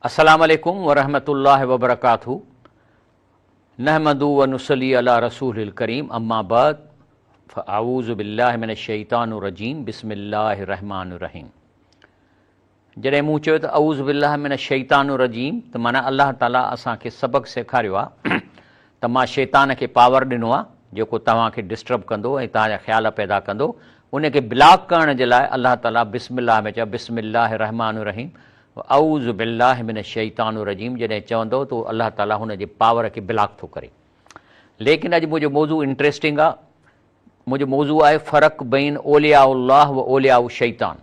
अस्सलामु अलैकुम वरहमतुल्लाहि वबरकातुहू। नहमदु व नुसल्ली अला रसूलिल करीम, अम्मा बाद फ़अऊज़ु बिल्लाहि मिनश शैतानिर रजीम, बिस्मिल्लाहिर रहमानिर रहीम। जॾहिं मूं चयो त अऊज़ु बिल्लाहि मिनश शैतानिर रजीम, त माना अल्लाह ताला असांखे सबक़ सेखारियो आहे त मां शैतान खे पावर ॾिनो आहे जेको तव्हांखे डिस्टर्ब कंदो ऐं तव्हांजा ख़्याल पैदा कंदो। उनखे ब्लॉक करण जे लाइ अल्लाह ताला बिस्मिल्लाह में चयो, बिस्मिल्लाहिर रहमानिर रहीम, अऊज़ु बिल्लाहि मिनश शैतानिर रजीम। जॾहिं चवंदो त अल्लाह ताला हुन जे पावर खे ब्लॉक थो करे। लेकिन अॼु मुंहिंजो मौज़ू इंट्रस्टिंग आहे। मुंहिंजो मौज़ू आहे फ़र्क़ु बैन औलियाउल्लाह व औलियाउ शैतान।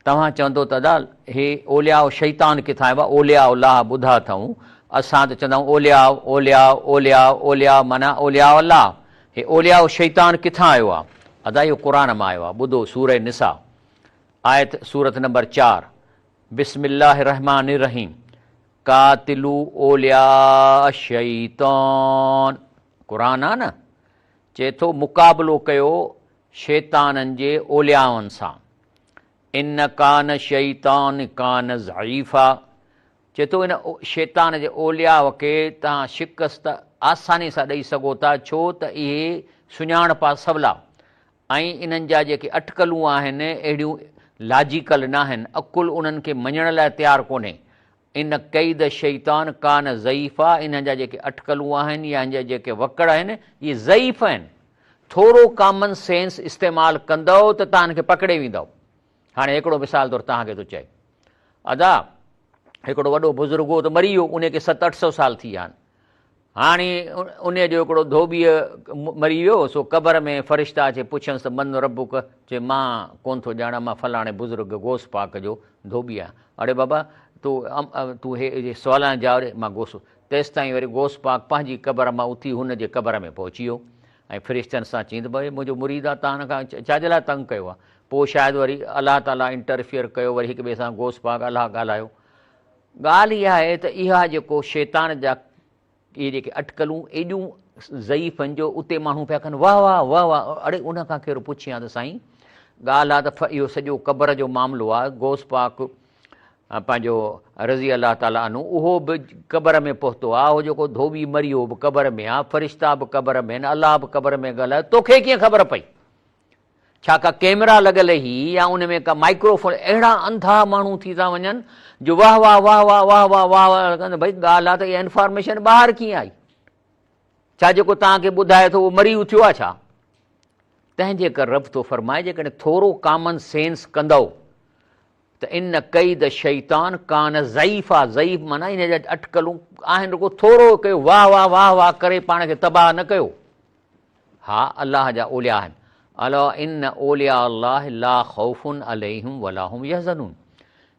तव्हां चवंदो त दादा हे औलियाउ शैतान किथां आयो आहे? औलियाउल्लाह ॿुधा अथऊं, असां त चवंदा आहियूं औलियाउ औलियाउ औलियाउ औलियाउ माना औलियाउ अल्लाह। हे औलियाउ शैतान किथां आयो आहे? अदा इहो क़ुरान मां आयो आहे। ॿुधो, सूरह निसा आयत सूरत नंबर 4, बिस्मिल्लाहिर रहमानिर रहीम, कातिलू औलिया शैतान। क़ुरान आहे न, चए थो मुक़ाबिलो कयो शैताननि जे औलियाउनि सां। इन कान शैतान कान ज़ईफ़ा, चए थो इन शैतान जे औलियाउ खे तव्हां शिकस्त आसानी सां ॾेई सघो था, छो त इहे सुञाणपा सवला ऐं इन्हनि जा जेके अटकलूं आहिनि अहिड़ियूं लॉजिकल न आहिनि, अकुलु उन्हनि खे मञण लाइ तयारु कोन्हे। इन क़ैद शैतान कान ज़ईफ़ा, इन्हनि जा जेके अटकलूं आहिनि या हिन जा जेके वकड़ आहिनि इहे ज़ईफ़ आहिनि। थोरो कॉमन सेंस इस्तेमालु कंदव त तव्हांखे पकिड़े वेंदव। हाणे हिकिड़ो मिसाल तौरु तव्हांखे थो चए, अदा हिकिड़ो वॾो बुज़ुर्ग हो त मरी वियो, उनखे 700-800 साल थी विया आहिनि। हाणे उन जो हिकिड़ो धोबीअ मरी वियो, सो क़बर में फ़रिश्ता अचे पुछंसि त मन रबुक, चए मां कोन थो ॼाणा, मां फलाणे बुज़ुर्ग गोस पाक जो धोबी आहियां। अड़े बाबा तूं हे सवालनि जवाब, मां गोस। तेसि ताईं वरी गोस पाक पंहिंजी क़बर मां उथी हुन जे क़बर में पहुची वियो ऐं फ़रिश्तनि सां चई त भई मुंहिंजो मुरीद आहे, तव्हां खां छाजे लाइ तंग कयो आहे? पोइ शायदि वरी अलाह ताला इंटरफियर कयो, वरी हिक ॿिए सां गोस पाक अलाह ॻाल्हायो। ॻाल्हि इहा आहे त इहा जेको शैतान जा इहे जेके अटकलूं एॾियूं ज़ईफ़नि जो उते माण्हू पिया कनि वाह वाह वाह वाह। अड़े उन खां कहिड़ो पुछियां त साईं, ॻाल्हि आहे त इहो सॼो क़बर जो मामिलो आहे। गोस पाक पंहिंजो रज़ी अलाह ताला अनु उहो बि क़बर में पहुतो आहे, उहो जेको धोबी मरी वियो बि क़बर में आहे, फ़रिश्ता बि क़बर में आहिनि, अलाह बि क़बर में ॻाल्हाए। तोखे कीअं ख़बर पई? छा का कैमरा लॻल ई या उन में का माइक्रोफोन? अहिड़ा अंधा माण्हू थी था वञनि जो वाह वाह वाह वाह वाह वाह वाह वाह कंदे। भई ॻाल्हि आहे त इहा इंफॉर्मेशन ॿाहिरि कीअं आई? छा जेको तव्हांखे ॿुधाए थो उहो मरी उथियो आहे छा? तंहिंजे करे रब थो फरमाए, जेकॾहिं थोरो कॉमन सेंस कंदव त इन क़ैद शैतान कान ज़ईफ़ा। ज़ईफ़ माना इन जा अटकलूं आहिनि, रुगो थोरो कयो, वाह वाह वाह वाह करे पाण खे तबाह न कयो। हा, अलाह जा औलिया आहिनि। अला इन औलिया अल्लाह ला ख़ौफ़ुन अलैहिम वला हुम यहज़नून।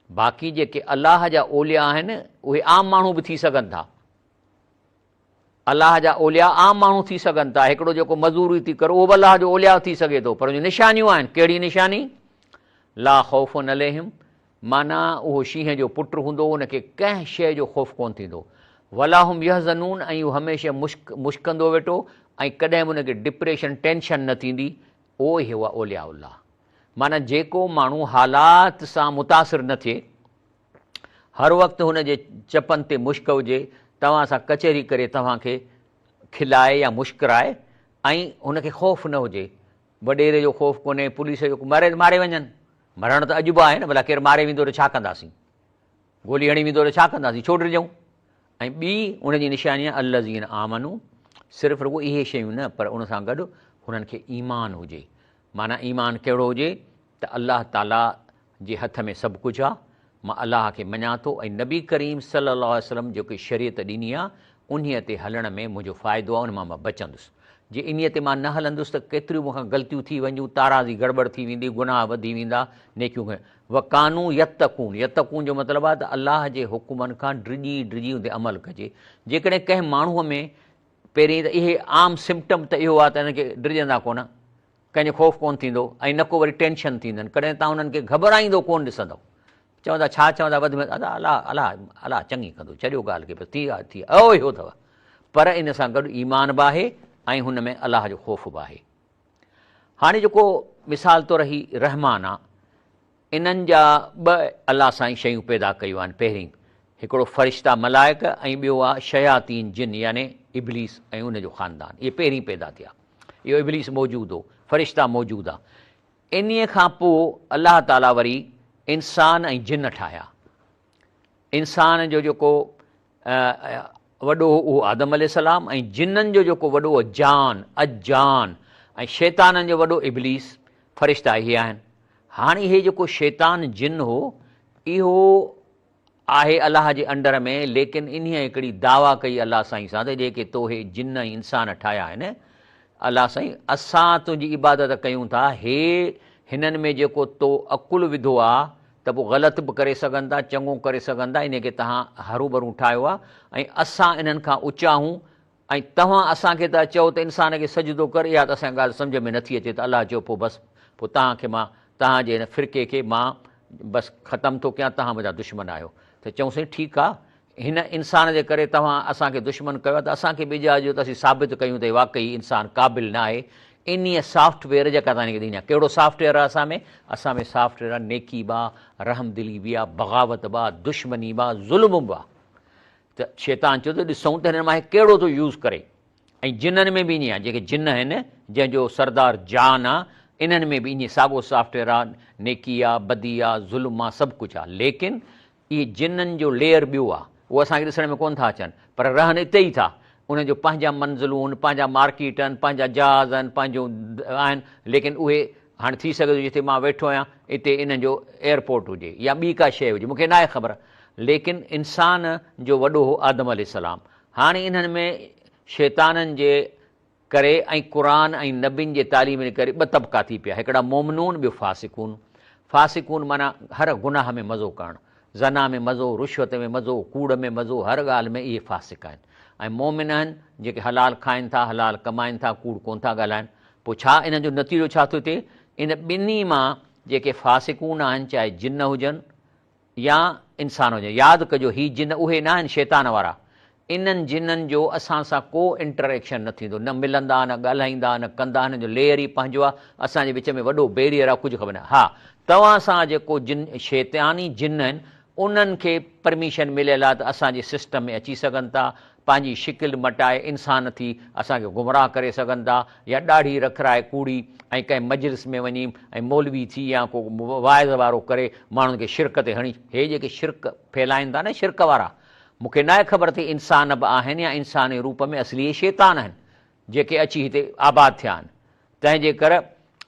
बाक़ी जेके अलाह जा औलिया आहिनि उहे आम माण्हू बि थी सघनि था। अलाह जा औलिया आम माण्हू थी सघनि था। हिकिड़ो जेको मज़दूरी थी करे उहो बि अलाह जो औलिया थी सघे थो, पर उन निशानियूं आहिनि। कहिड़ी निशानी? ला ख़ौफ़ुन अलैहिम माना उहो शींहं जो पुटु हूंदो, उनखे कंहिं शइ जो ख़ौफ़ कोन थींदो। वला हुम यहज़नून, ऐं उहो हमेशह मुश्कंदो वेठो ऐं कॾहिं बि उनखे डिप्रेशन टेंशन न थींदी। उहो ई हुआ औलिया अल्लाह। माना जेको माण्हू हालात सां मुतासिर न थिए, हर वक़्तु हुन जे चपनि ते मुश्क हुजे, तव्हां सां कचहरी करे तव्हांखे खिलाए या मुश्किराए ऐं हुनखे ख़ौफ़ न हुजे। वॾेरे जो ख़ौफ़ कोन्हे, पुलिस जो मारे वञनि, मरण त अॼु बि आहे न, भला केरु मारे वेंदो त छा कंदासीं? गोली हणी वेंदो त छा कंदासीं? छो डिॼूं? ऐं ॿी उनजी निशानी आहे अल्लज़ीन आमनू, सिर्फ़ु रुॻो इहे शयूं न, पर उन सां गॾु हुननि खे ईमान हुजे। माना ईमान कहिड़ो हुजे त अल्लाह ताला जे हथ में सभु कुझु आहे, मां अलाह खे मञा थो ऐं नबी करीम सल्लल्लाहु अलैहि वसल्लम जेकी शरीयत ॾिनी आहे उन्हीअ ते हलण में मुंहिंजो फ़ाइदो आहे, उन मां बचंदुसि। जे इन्हीअ ते मां न हलंदुसि त केतिरियूं मूंखां ग़लतियूं थी वञूं, ताराज़ी गड़बड़ थी वेंदी, गुनाह वधी वेंदा, नेकियूं वकानू यतकून। यतकून जो मतिलबु आहे त अलाह जे हुकुमनि खां डिॼी डिॼी उते अमल कजे। जेकॾहिं कंहिं माण्हूअ में पहिरीं त इहे आम सिम्पटम त इहो आहे त हिनखे डिॼंदा कोन, कंहिंजो ख़ौफ़ कोन थींदो ऐं न को वरी टेंशन थींदनि। कॾहिं तव्हां उन्हनि खे घबराईंदो कोन ॾिसंदव, चवंदा छा चवंदा वधि में अदा अलाह अलाह अलाह चङी कंदो, चरियो ॻाल्हि खे थी आहे थी आहे, इहो अथव। पर इन सां गॾु ईमान बि आहे ऐं हुन में अलाह जो ख़ौफ़ बि आहे। हाणे जेको मिसाल तौरु ही रहमान आहे, इन्हनि जा ॿ अलाह साईं शयूं पैदा कयूं आहिनि। पहिरीं हिकिड़ो फ़रिश्ता मलाइक ऐं ॿियो आहे शयातीन जिन यानी इब्लीस ऐं उनजो ख़ानदान। इहे पहिरीं पैदा थिया। इहो इब्लीस मौजूदु हो, फ़रिश्ता मौजूदु आहे। इन्हीअ खां पोइ अलाह ताला वरी इंसान ऐं जिन ठाहिया। इंसान जो जेको वॾो उहो आदम अलैहिस्सलाम ऐं जिन्ननि जो जेको वॾो जान अजान ऐं शैताननि जो वॾो इब्लीस, फ़रिश्ता इहे आहिनि। हाणे इहे जेको शैतान जिन हो इहो आहे अलाह जे अंडर में, लेकिन इन्हीअ हिकिड़ी दावा कई अलाह साईं सां त जेके तो हे जिन इंसान ठाहिया आहिनि, अलाह साईं असां तुंहिंजी इबादत कयूं था, हे हिननि में जेको तो अकुलु विधो आहे त पोइ ग़लति बि करे सघनि था, चङो करे सघनि था, इन खे तव्हां हरू भरू ठाहियो आहे ऐं असां इन्हनि खां ऊचा आहियूं ऐं तव्हां असांखे त चओ त इंसान खे सजदो कर, इहा त असांजी ॻाल्हि सम्झ में नथी अचे। त अलाह चयो पोइ बसि, पोइ तव्हांखे मां तव्हांजे हिन फ़िरके खे मां बसि ख़तमु थो कयां, तव्हां मुंहिंजा दुश्मन आहियो। त चऊं साईं ठीकु आहे, हिन इंसान जे करे तव्हां असांखे दुश्मन कयो आहे त असांखे बि इजाज़त त असीं साबित कयूं त वाक़ई इंसानु क़ाबिल न आहे। इन्हीअ सॉफ्टवेयर जेका तव्हांखे ॾींदी आहे, कहिड़ो सॉफ्टवेयर आहे असां में सॉफ्टवेयर आहे नेकी बि आहे, रहमदिली बि आहे, बग़ावत बि आहे, दुश्मनी बि आहे, ज़ुल्म बि आहे। त शैतान चयो त ॾिसूं त हिन मां कहिड़ो थो यूज़ करे। ऐं जिन्हनि में बि ईअं आहे, जेके जिन आहिनि जंहिंजो सरदार जान आहे, इन्हनि में बि ईअं साॻियो सॉफ्टवेयर आहे, नेकी आहे, बदी आहे, ज़ुल्म आहे, सभु कुझु आहे। लेकिन इहे जिन्हनि जो लेयर ॿियो आहे, उहो असांखे ॾिसण में कोन था अचनि, पर रहनि हिते ई था। उनजो पंहिंजा मंज़िलूं आहिनि, पंहिंजा मार्केट आहिनि, पंहिंजा जहाज़ आहिनि, पंहिंजो आहिनि, लेकिन उहे हाणे थी सघे थो जिते मां वेठो आहियां हिते इन्हनि जो एयरपोर्ट हुजे या ॿी का शइ हुजे, मूंखे न आहे ख़बर। लेकिन इंसान जो वॾो हो आदम अलैहिस्सलाम। हाणे इन्हनि में शैताननि जे करे ऐं क़ुर ऐं नबियुनि जे तालीम जे करे ॿ तबिका थी पिया, हिकिड़ा मोमिनून, ॿियो फ़ासिकून। फ़ासिकून माना हर गुनाह में मज़ो करणु, ज़ना में मज़ो, रुश्वत में मज़ो, कूड़ में मज़ो, हर ॻाल्हि में इहे फ़ासिक आहिनि। ऐं मोमिन आहिनि जेके हलाल खाइनि था, हलाल कमाइनि था, कूड़ कोन था ॻाल्हाइनि। पोइ छा इन्हनि जो नतीजो छा थो थिए? इन ॿिन्ही मां जेके फ़ासिकून आहिनि, चाहे जिन हुजनि या इंसान हुजनि, यादि कजो हीअ जिन उहे न आहिनि शैतान वारा। इन्हनि जिन्हनि जो असां सां को इंटरेक्शन न थींदो, न मिलंदा, न ॻाल्हाईंदा, न कंदा, हिन जो लेयर ई पंहिंजो आहे, असांजे विच में वॾो बैरियर आहे, कुझु ख़बर न। हा, तव्हां सां जेको जिन शैतानी जिन आहिनि उन्हनि खे परमिशन मिलियल आहे त असांजे सिस्टम में अची सघनि था, पंहिंजी शिकिल मटाए इंसान थी असांखे गुमराह करे सघनि था, या ॾाढी रखराए कूड़ी ऐं कंहिं मजलिस में वञी ऐं मौलवी थी या को वाइज़ वारो करे माण्हुनि खे शिरक ते हणी। हे जेके शिरक फैलाइनि था न, शिरक वारा, मूंखे न आहे ख़बर थी इंसान बि आहिनि या इंसान जे रूप में असली इहे शैतान आहिनि जेके अची हिते आबाद थिया आहिनि। तंहिंजे करे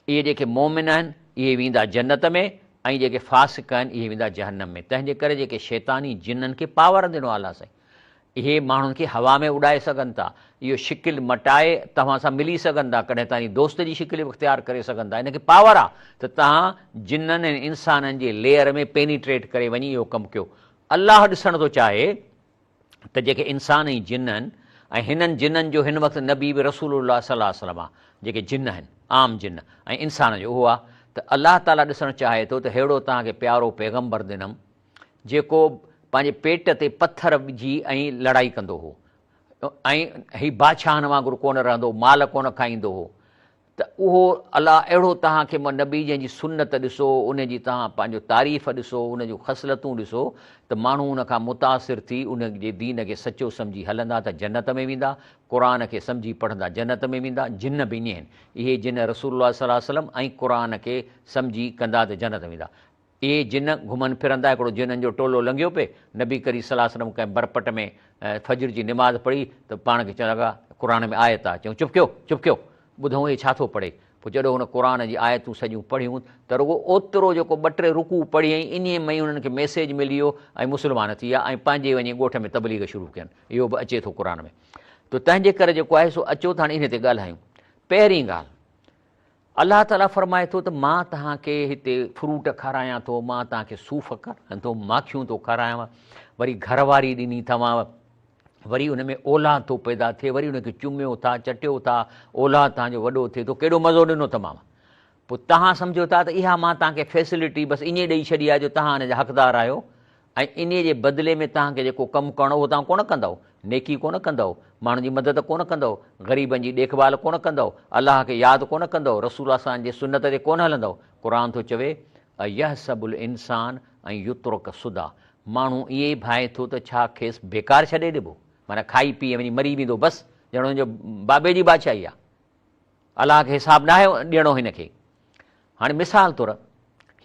इहे जेके मोमिन आहिनि इहे वेंदा जन्नत में ऐं जेके फ़ासिक आहिनि इहे वेंदा जहन्नम में। तंहिंजे करे जेके शैतानी जिन्हनि खे पावर ॾिनो आहे अलाह साईं, इहे माण्हुनि खे हवा में उॾाए सघनि था, इहो शिकिल मटाए तव्हां सां मिली सघनि था, कॾहिं तव्हांजी दोस्त जी शिकिल बि इख़्तियार करे सघनि था। इनखे पावर आहे त तव्हां जिन्हनि ऐं इंसाननि जे लेयर में पेनिट्रेट करे वञी इहो कमु कयो। अलाह ॾिसण थो चाहे त जेके इंसान ऐं जिन आहिनि, ऐं हिननि जिन्हनि जो हिन वक़्तु नबी बि रसूलुल्लाह सल्लल्लाहु अलैहि वसल्लम आहे, जेके जिन आहिनि आम जिन, ऐं इंसान जो उहो आहे त अलाह ताला ॾिसणु चाहे थो त अहिड़ो तव्हांखे प्यारो पैगम्बर ॾिनमि जेको पंहिंजे पेट ते पथर विझी ऐं लड़ाई कंदो हो, ऐं हीउ बादशाहनि वांगुरु कोन रहंदो, माल कोन खाईंदो हो। त उहो अलाह अहिड़ो तव्हांखे नबी जंहिंजी सुन्नत ॾिसो, उनजी तव्हां पंहिंजो तारीफ़ ॾिसो, उनजूं ख़सलतूं ॾिसो, त माण्हू उन खां मुतासिर थी उन जे दीन खे सचो सम्झी हलंदा त जन्नत में वेंदा, क़ुर खे सम्झी पढ़ंदा जन्नत में वेंदा। जिन बि ईअं आहिनि, इहे जिन रसूलुल्लाह सल्लल्लाहु अलैहि वसल्लम ऐं क़ुर खे सम्झी कंदा त जन्नत में वेंदा। इहे जिन घुमनि फिरंदा, हिकिड़ो जिननि जो टोलो लंघियो पिए, नबी करीम सल्लल्लाहु अलैहि वसल्लम कंहिं बरपट में फजर जी निमाज़ पढ़ी त पाण खे चवण लॻा क़ुर में आयत आहे, चयूं चुप कयो चुप कयो, ॿुधूं इहे छा थो पढ़े। पोइ जॾहिं हुन क़ुर जी आयतूं सॼियूं पढ़ियूं त रुॻो ओतिरो जेको 2-3 रुकू पढ़ी ऐं इन में ई उन्हनि खे मैसेज मिली वियो ऐं मुस्लमान थी विया ऐं पंहिंजे वञी ॻोठ में तबलीग शुरू कयनि। इहो बि अचे थो क़ुर में। त तंहिंजे करे जेको आहे सो अचो त हाणे इन ते ॻाल्हायूं। पहिरीं ॻाल्हि, अलाह ताला फरमाए थो त मां तव्हांखे हिते फ्रूट खारायां थो, मां तव्हांखे सूफ़ खारायां थो, माखियूं थो खारायांव, वरी घरवारी ॾिनी तव्हां, वरी उन में औलाद थो पैदा थिए, वरी उनखे चुमियो था, चटियो था, औलाद तव्हांजो वॾो थिए थो, केॾो मज़ो ॾिनो तमामु। पोइ तव्हां सम्झो था त इहा मां तव्हांखे फैसिलिटी बसि ईअं ॾेई छॾी आहे जो तव्हां हिन जा हक़दार आहियो, ऐं इन जे बदिले में तव्हांखे जेको कमु करणो उहो तव्हां कोन कंदव, नेकी कोन कंदव, माण्हुनि जी मदद कोन कंदव, ग़रीबनि जी देखभाल कोन कंदव, अलाह खे यादि कोन कंदव, रसूल असां जे सुनत ते कोन हलंदव। क़ुर थो चवे यहसबुल इंसान ऐं युतरुक सुदा, माण्हू ईअं ई भाए थो त छा खेसि बेकार छॾे ॾिबो, माना खाई पी वञी मरी वेंदो बसि, ॼणो हुनजो बाबे जी बादशाही आहे, अलाह खे हिसाबु न आहे ॾियणो हिन खे। हाणे मिसाल तौरु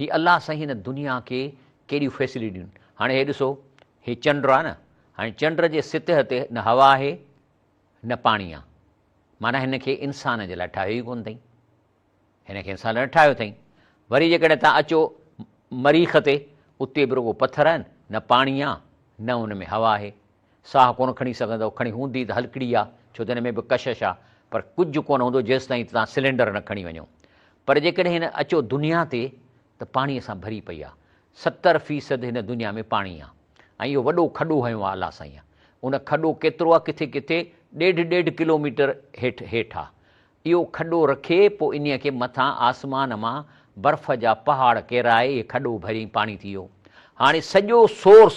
हीअ अलाह साईं हिन दुनिया खे केॾियूं फैसिलिटियूं, हाणे हे ॾिसो हे चंड आहे न, हाणे चंड जे सतह ते न हवा आहे न पाणी आहे, माना हिन खे इंसान जे लाइ ठाहियो ई कोन अथई, हिन खे इंसान लाइ ठाहियो अथई। वरी जेकॾहिं तव्हां अचो मरीख़ ते, उते बि रुॻो पथर आहिनि, न पाणी आहे न हुन में हवा आहे, साहु कोन खणी सघंदव, खणी हूंदी त हलकड़ी आहे, छो त हिन में बि कशिश आहे, पर कुझु कोन हूंदो जेसि ताईं तव्हां सिलेंडर न खणी वञो। पर जेकॾहिं हिन अचो दुनिया ते त पाणीअ सां भरी पई आहे, 70% हिन दुनिया में पाणी आहे, ऐं इहो वॾो खॾो हयो आहे अलाह साईं। उन खॾो केतिरो आहे, किथे किथे 1.5 किलोमीटर हेठि आहे, इहो खॾो रखे पोइ इन खे मथां आसमान मां बर्फ़ जा पहाड़ किराए इहे खॾो भरी पाणी थी वियो। हाणे सॼो सोर्स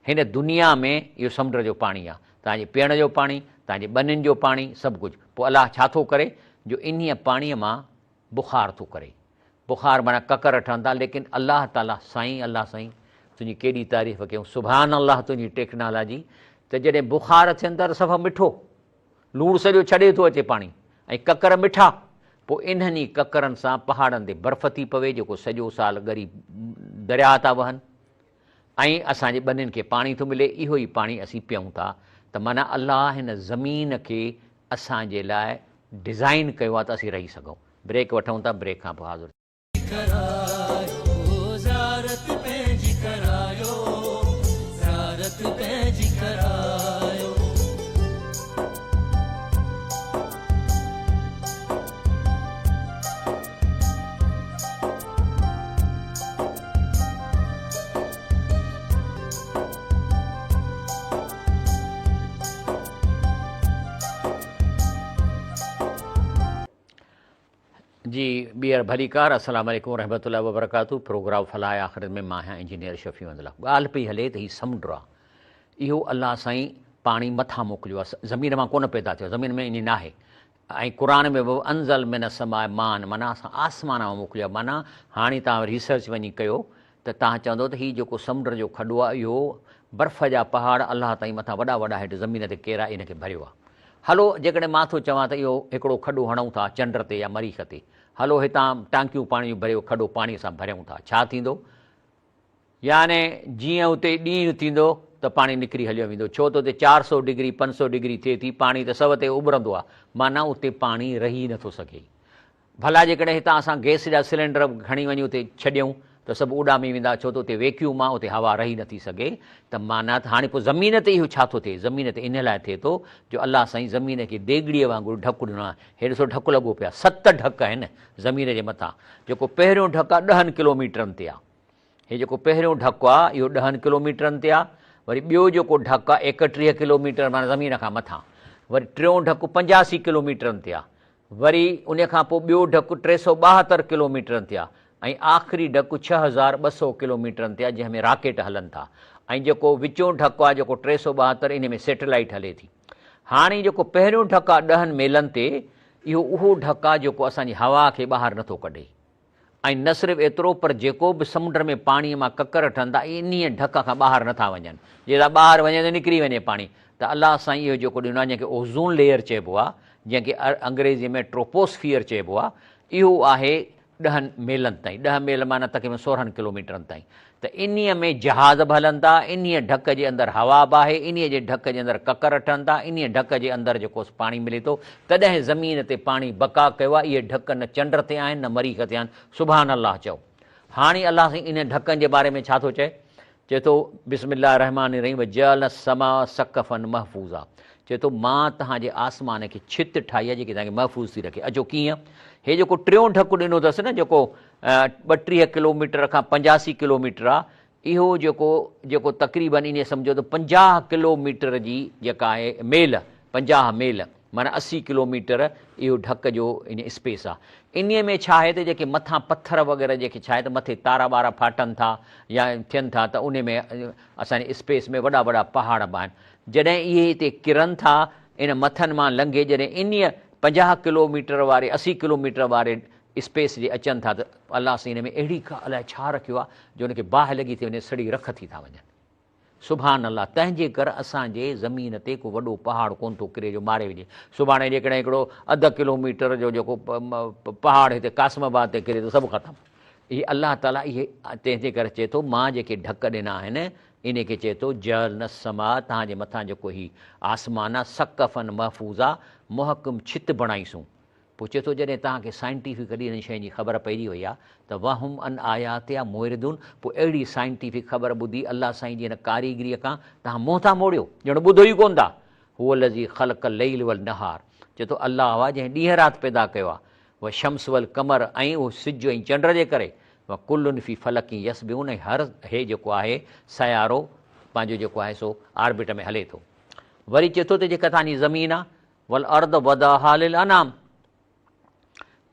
हिन दुनिया में इहो समुंड जो पाणी आहे, तव्हांजे पीअण जो पाणी, तव्हांजे ॿनियुनि जो पाणी, सभु कुझु। पोइ अलाह छा थो करे, जो इन पाणीअ मां बुख़ार थो करे, बुख़ार माना ककर ठहंदा, लेकिन अलाह ताला साईं, अलाह साईं तुंहिंजी केॾी तारीफ़ कयूं, सुभान अलाह तुंहिंजी टेक्नोलॉजी, त जॾहिं बुख़ार थियनि था त सफ़ा मिठो, लूणु सॼो छॾे थो अचे पाणी, ऐं ककर मिठा, पोइ इन्हनि ककरनि सां पहाड़नि ते बर्फ़ थी पवे, जेको सॼो साल ॻरी दरिया था वहनि, ऐं असांजे ॿनियुनि खे पाणी थो मिले, इहो ई पाणी असीं पियूं था। त माना अलाह हिन ज़मीन खे असांजे लाइ डिज़ाइन कयो आहे त असीं रही सघूं। ब्रेक वठूं था, ब्रेक खां पोइ हाज़िर। जी ॿीहर भलीकार, अस्सलाम वालेकुम रहमतुल्लाहि व बरकातहू। प्रोग्राम फलाए आख़िर में मां आहियां इंजीनियर शफ़ी अहमद। ॻाल्हि पई हले त हीउ समुंड आहे, इहो अलाह साईं पाणी मथां मोकिलियो आहे, ज़मीन मां कोन पैदा थियो, ज़मीन में ईअं नाहे। ऐं क़ुर में बि अंज़ल मिन समाए मान, माना असां आसमान मां मोकिलियो आहे। माना हाणे तव्हां रिसर्च वञी कयो त तव्हां चवंदो त हीउ जेको समुंड जो खॾो आहे, इहो बर्फ़ जा पहाड़ अलाह ताईं मथां वॾा वॾा हेठि ज़मीन ते केरा इनखे भरियो आहे। हलो जेकॾहिं मां थो चवां त इहो हिकिड़ो खॾो हणूं था चंड ते या मरीख़ ते, हलो हितां टांकियूं पाणी भरियो, खॾो पाणीअ सां भरियूं था, छा थींदो? याने जीअं उते ॾींहुं थींदो त पाणी निकिरी हलियो वेंदो, छो त उते 400 डिग्री 500 डिग्री थिए थी, पाणी त सभ ते उभरंदो आहे, माना उते पाणी रही नथो सघे। भला जेकॾहिं हितां असां गैस जा सिलेंडर खणी वञूं उते छॾियूं त सभु उॾामी वेंदा, छो त उते वैक्यूम आहे, उते हवा रही नथी सघे। त माना त हाणे पोइ ज़मीन ते इहो छा थो थिए? ज़मीन ते इन लाइ थिए थो जो अलाह साईं ज़मीन खे देगड़ीअ वांगुरु ढकु ॾिनो आहे। हे ॾिसो ढकु लॻो पियो आहे, 7 ढक आहिनि ज़मीन जे मथां। जेको पहिरियों ढकु आहे 10 किलोमीटरनि ते आहे, हे जेको पहिरियों ढकु आहे इहो 10 किलोमीटरनि ते आहे। वरी ॿियो जेको ढकु आहे 31 किलोमीटर माना ज़मीन खां मथां। वरी टियों ढकु 85 किलोमीटरनि ते आहे। वरी उन खां पोइ ॿियो ढकु 372 किलोमीटरनि ते आहे। ऐं आख़िरी ढकु 6200 किलोमीटरनि ते आहे, जंहिंमें रॉकेट हलनि था। ऐं जेको विचों ढकु आहे जेको 372, इन में सैटेलाइट हले थी। हाणे जेको पहिरियों ढकु आहे 10 मेलनि ते, इहो उहो ढकु आहे जेको असांजी हवा खे ॿाहिरि नथो कढे। ऐं न सिर्फ़ु एतिरो, पर जेको बि समुंड में पाणीअ मां ककर ठहंदा इन ढक खां ॿाहिरि नथा वञनि, जेका ॿाहिरि वञे त निकिरी वञे पाणी। त अलाह साईं इहो जेको ॾिनो आहे, जंहिंखे ओज़ोन लेयर चइबो आहे, जंहिंखे अंग्रेज़ीअ में ट्रोपोस्फियर चइबो आहे, इहो आहे 10 मेलनि ताईं। 10 मेल माना तक़रीबन 16 किलोमीटरनि ताईं। त इन्हीअ में जहाज़ बि हलनि था, इन्हीअ ढक जे अंदरि हवा बि आहे, इन्हीअ जे ढक जे अंदरि ककर ठहनि था, इन्हीअ ढक जे अंदरि जेको पाणी मिले थो, तॾहिं ज़मीन ते पाणी बका कयो आहे। इहे ढक न चंड ते आहिनि न मरीख़ ते आहिनि, सुभान अलाह चओ। हाणे अलाह साईं इन ढकनि जे बारे में छा थो चए? चए थो बिस्मिल्लाह रहमान रहीम वजअल समा सकफ़न महफूज़ा। चए थो मां तव्हांजे आसमान खे छित ठाही आहे जेकी तव्हांखे महफ़ूज़ थी रखे। अचो कीअं? हे जेको टियों ढकु ॾिनो अथसि न, जेको 32 किलोमीटर खां 85 किलोमीटर आहे, इहो जेको तक़रीबन इन सम्झो त 50 किलोमीटर जी जेका आहे मेल, 50 मेल माना 80 किलोमीटर इहो ढक जो इन स्पेस आहे। इन में छा आहे त जेके मथां पथर वग़ैरह जेके छा आहे त मथे तारा वारा फाटनि था या थियनि था, त उन में असांजे स्पेस में वॾा वॾा पहाड़ बि आहिनि। जॾहिं इहे हिते किरनि था इन मथनि मां लंघे, जॾहिं इन 50 किलोमीटर वारे 80 किलोमीटर वारे स्पेस जे अचनि था त अलाह साईं हिन में अहिड़ी का अलाए छा रखियो आहे जो हुनखे बाहि लॻी थी वञे, सड़ी रख थी था वञनि। सुभान अल्लाह। तंहिंजे करे असांजे ज़मीन ते को वॾो पहाड़ कोन थो किरे जो मारे विझे। सुभाणे जेकॾहिं हिकिड़ो अधु किलोमीटर जो जेको पहाड़ हिते कासिमाबाद ते किरे त सभु ख़तमु। इहे अलाह ताला इहे तंहिंजे करे चए थो मां जेके ढक ॾिना आहिनि इन खे चए थो जल न समा, तव्हांजे मथां जेको ही आसमान आहे सकफ़न महफ़ूज़ आहे, मुहकम छित बणाईसूं। पोइ चए थो जॾहिं तव्हांखे साइंटिफिकली इन शइ जी ख़बर पइजी वई आहे त वाहुम अन आयात या मोइरदुन, पोइ अहिड़ी साइंटिफिक ख़बर ॿुधी अलाह साईं जी हिन कारीगरीअ खां तव्हां मुंहुं था मोड़ियो, ॼण ॿुधो ई कोन था। हूअ लज़ी ख़लक़ लैल वल नहार, चए थो अलाह आहे जंहिं ॾींहुं राति पैदा कयो आहे, उहा शम्स वल कमर ऐं उहो सिज ऐं चंड जे करे, उहा कुल्लुन फी फलकी यस्बिहून, ऐं हर हे जेको आहे सयारो पंहिंजो जेको आहे सो आर्बिट में हले थो। वरी चए थो त जेका तव्हांजी ज़मीन आहे वल अर्द वदाहा लिल अनाम,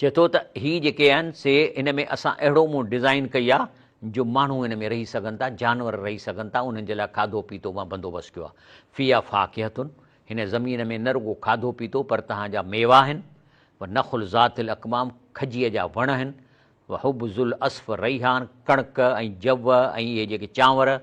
चए थो त हीअ जेके आहिनि से इन में असां अहिड़ो मूं डिज़ाइन कई आहे जो माण्हू इन में रही सघनि था, जानवर रही सघनि था, उन्हनि जे लाइ खाधो पीतो मां बंदोबस्तु कयो आहे। फ़िया फ़ाकिहतुन, हिन ज़मीन में न रुॻो खाधो पीतो पर तव्हांजा मेवा आहिनि। व नख़ुल ज़ातिल अक़माम, खजीअ जा वण आहिनि। व हुब्ज़ुल अस्फ़ रैहान, कणिक ऐं जव ऐं इहे जेके चांवर।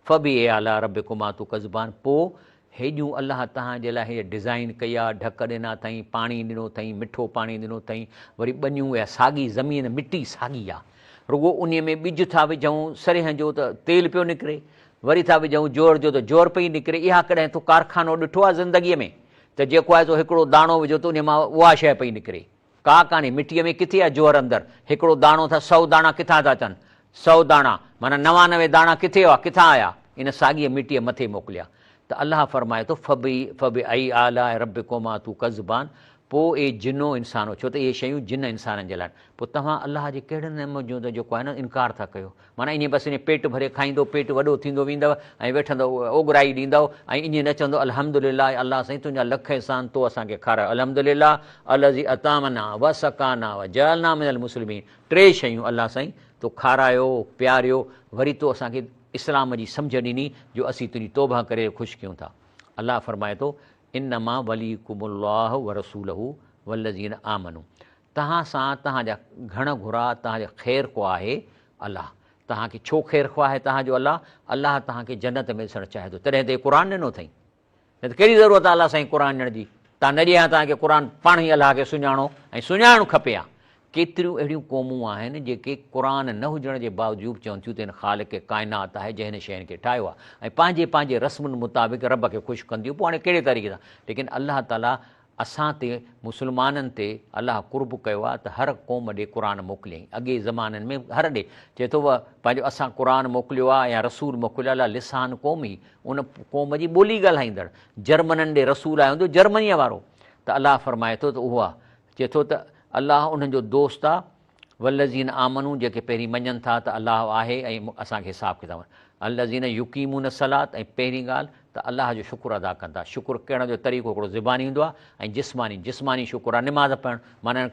फ़बी आला रब्बिकुमा तुकज़्ज़िबान, पोइ हेॾियूं अलाह तव्हांजे लाइ हीअ डिज़ाइन कई आहे, ढक ॾिना अथई, पाणी ॾिनो अथई, मिठो पाणी ॾिनो अथई, वरी ॿनियूं या साॻी ज़मीन मिटी साॻी आहे, रुॻो उन में ॿिज था विझूं सरेह जो त तेल पियो निकिरे, वरी था विझूं जोर जो त जोर पई निकिरे। इहा कॾहिं तूं कारखानो ॾिठो आहे ज़िंदगीअ में त जेको आहे सो हिकिड़ो दाणो विझो त उन मां उहा शइ पई निकिरे? का कान्हे। मिटीअ में किथे आहे जोर अंदरि? हिकिड़ो दाणो था 100 दाणा किथां था अचनि? 100 दाणा माना 99 दाणा किथे हुआ, किथां आया? इन साॻीअ मिटीअ मथे मोकिलिया। त अलाह फरमाए थो फबी आई आला रब्बिकुमा तुकज़्ज़िबान, पोइ ए जिनो इंसानो, छो त इहे शयूं जिन इंसाननि जे लाइ। पोइ तव्हां अलाह जे कहिड़े नमूने जो त जेको आहे न इनकार था कयो, माना ईअं बसि ईअं पेट भरे खाईंदो, पेट वॾो थींदो वेंदव ऐं वेठंदव ओघराई ॾींदव ऐं ईअं न चवंदो अल्हम्दुलिल्लाह अलाह साईं तुंहिंजा लख एहसान, तो असांखे खारायो, अल्हम्दुलिल्लाह अल्लज़ी अतामना व सकाना व जअलना मिनल मुस्लिमीन। 3 शयूं अलाह साईं तो खारायो, प्यारियो, वरी तो असांखे इस्लाम जी सम्झ ॾिनी जो असीं तुंहिंजी तौबा करे ख़ुशि कयूं था। अलाह फरमाए थो इन्नमा वलीकुमुल्लाह व रसूलहू वल्लज़ीन आमनू, तव्हां सां तव्हांजा घण घुरा तव्हांजा ख़ैरु को आहे अलाह। तव्हांखे छो ख़ैरु ख़्वाह आहे तव्हांजो अलाह? अलाह तव्हांखे जन्नत में ॾिसणु चाहे थो, तॾहिं त क़ुर ॾिनो अथई। न त कहिड़ी ज़रूरत आहे अलाह साईं क़ुर ॾियण जी? तव्हां न ॾिया तव्हांखे क़ुर, पाण ई अलाह खे सुञाणो ऐं सुञाणणु खपे आहे। केतिरियूं अहिड़ियूं क़ौमूं आहिनि जेके क़ुर न हुजण जे बावजूदि चवनि थियूं त हिन ख़ालिक़ काइनात आहे जंहिं हिन शयुनि खे ठाहियो आहे ऐं पंहिंजे पंहिंजे रस्मुनि मुताबिक़ रब खे ख़ुशि कंदियूं। पोइ हाणे कहिड़े तरीक़े सां? लेकिन अलाह ताला असां ते मुस्लमाननि ते अलाह कुर्ब कयो आहे त हर क़ौम ॾे क़ुर मोकिलियईं। अॻे ज़माननि में हर ॾे चए थो पंहिंजो असां क़ुर मोकिलियो आहे या रसूल मोकिलियो आहे, लिसान क़ौम ई उन क़ौम जी ॿोली ॻाल्हाईंदड़। जर्मननि ॾे रसूल आयो हूंदो जर्मनीअ वारो, त अलाह फरमाए थो त उहो आहे, चए थो त अलाह उन्हनि जो दोस्त आहे। वल्लज़ीन आमनू, जेके पहिरीं मञनि था त अलाह आहे ऐं असांखे हिसाबु किताब। अल्लज़ीन युकीमून सलात, ऐं पहिरीं ॻाल्हि त अलाह जो शुकुरु अदा कंदा। शुकुरु करण जो तरीक़ो हिकिड़ो ज़िबानी हूंदो आहे ऐं जिस्मानी शुकुरु आहे निमाज़ पढ़णु। माना